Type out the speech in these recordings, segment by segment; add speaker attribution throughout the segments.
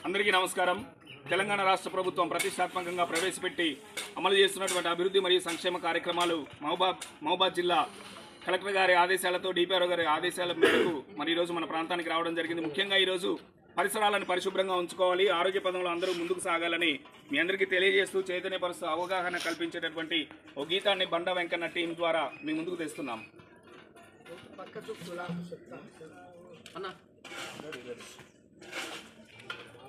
Speaker 1: అందరికీ నమస్కారం. తెలంగాణ రాష్ట్ర ప్రభుత్వం ప్రతిష్టాత్మకంగా ప్రవేశపెట్టి అమలు చేస్తున్నటువంటి అభివృద్ధి మరియు సంక్షేమ కార్యక్రమాలు మహబూబాబాద్ జిల్లా కలెక్టర్ గారి ఆదేశాలతో డిపిఆర్ఓ గారి ఆదేశాల మేరకు మరి ఈరోజు మన ప్రాంతానికి రావడం జరిగింది. ముఖ్యంగా ఈరోజు పరిసరాలను పరిశుభ్రంగా ఉంచుకోవాలి, ఆరోగ్య పదంలో అందరూ ముందుకు సాగాలని మీ అందరికీ తెలియజేస్తూ చైతన్యపరుస్తూ అవగాహన కల్పించేటటువంటి ఓ గీతాన్ని బండ వెంకన్న టీం ద్వారా మీ ముందుకు తెస్తున్నాం.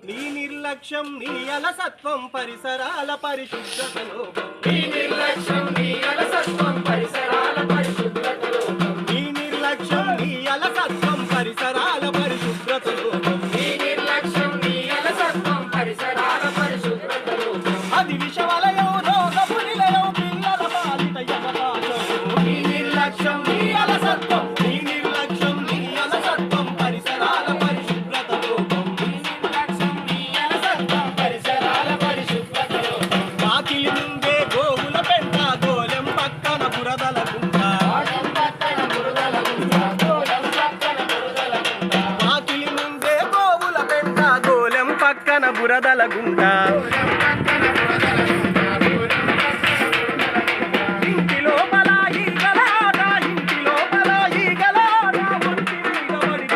Speaker 2: నీ నిర్లక్ష్యం నీ అలసత్వం పరిసరాల పరిశుభ్రతలో, నీ నిర్లక్ష్యం నీ అలసత్వం పరిసరాల పరిశుభ్రతలో, నీ నిర్లక్ష్యం నీ అలసత్వం పరిసరాల పరిశుభ్రతలో, నీ నిర్లక్ష్యం నీ అలసత్వం పరిసరాల పరిశుభ్రతలో, అది విషవలయం రోగపు నిలయం పిల్లల పాలిట యమపాశం. నీ నిర్లక్ష్యం నీ అలసత్వం, నీ నిర్లక్ష్యం నీ అలసత్వం పరిసరాల పరిశుభ్రతలో, నీ నిర్లక్ష్యం నీ అలసత్వం పరిసరాల పరిశుభ్రతలో. వాకిలి ముందే గోవుల పెంట గోలెం పక్కన బురదల గుంట, వాకిలి ముందే గోవుల పెంట గోలెం పక్కన బురదల గుంట, ఇంటి లోపల ఈగల ఆట, ఇంటి లోపల ఈగల ఆట, ఒంటి మీద పడి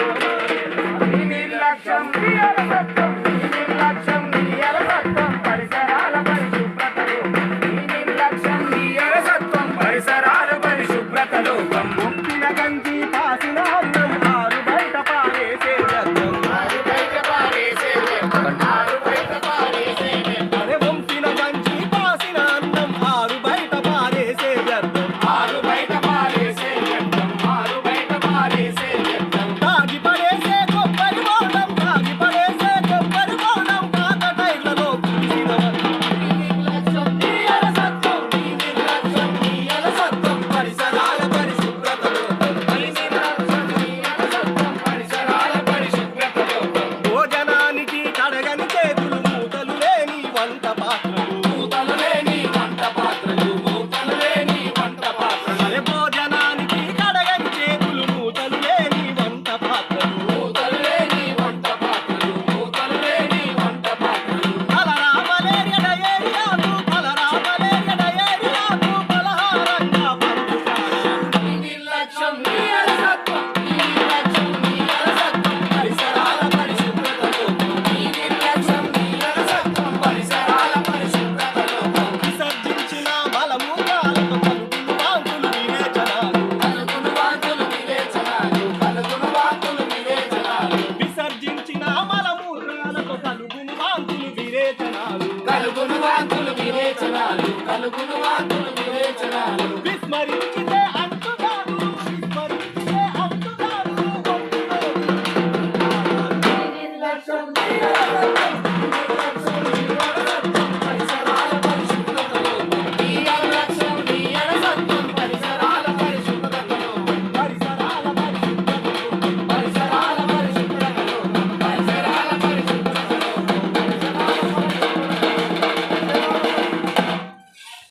Speaker 2: నీ నిర్లక్ష్యం నీ అలసత్వం, నీ నిర్లక్ష్యం నీ అలసత్వం పరిసరాల పరిశుభ్రతలో, నీ నిర్లక్ష్యం నీ అలసత్వం పరిసరాల పరిశుభ్రతలో. మొక్కిన గంజి పాసిన అన్నం ఆరు బయట పారేసే వ్యర్థం, ఆరు బయట పారేసే వ్యర్థం, ఆరు బయట పారేసే వ్యర్థం. అరే వంపిన గంజి పాసిన అన్నం ఆరు బయట పారేసే వ్యర్థం, ఆరు బయట పారేసే వ్యర్థం, ఆరు బయట పారేసే వ్యర్థం. తాగి పడేసే కొబ్బరి బోండం, తాగి పడేసే కొబ్బరి బోండం కాకటైర్లలో పూసిన నీ నిర్లక్ష్యం నీ అలసత్వం, నీ నిర్లక్ష్యం నీ అలసత్వం పరిసరాల పరిశుభ్రతలో, నీ నిర్లక్ష్యం నీ అలసత్వం పరిసరాల పరిశుభ్రతలో. భోజనానికి కడగని చేతులు మూతలు లేని వంట పాత్రలు, మూతలు లేని వంట పాత్రలు, మూతలు లేని వంట పాత్రలు. అరే భోజనానికి కడగని చేతులు మూతలు లేని వంట పాత్రలు, మూతలు లేని వంట పాత్రలు, మూతలు లేని వంట పాత్రలు. కలరా మలేరియా డయేరియాకు, కలరా మలేరియా డయేరియాకు పలహారంగా పంచుతారు. నీ నిర్లక్ష్యం నీ అలసత్వం, నీ నిర్లక్ష్యం నీ అలసత్వం పరిసరాల పరిశుభ్రతలో, నీ నిర్లక్ష్యం నీ అలసత్వం పరిసరాల పరిశుభ్రతలో. విసర్జించిన మలమూత్రాలతో కలుగును వాంతులు విరేచనాలు, కలుగును వాంతులు విరేచనాలు, కలుగును వాంతులు విరేచనాలు. విసర్జించిన మలమూత్రాలతో కలుగును వాంతులు విరేచనాలు, కలుగును వాంతులు విరేచనాలు, కలుగును వాంతులు విరేచనాలు. విస్మరించితే అంటున్నారు, విస్మరించితే అంటున్నారు ఒంటిలో నీ నిర్లక్ష్యం నీ అలసత్వం, నీ నిర్లక్ష్యం నీ అలసత్వం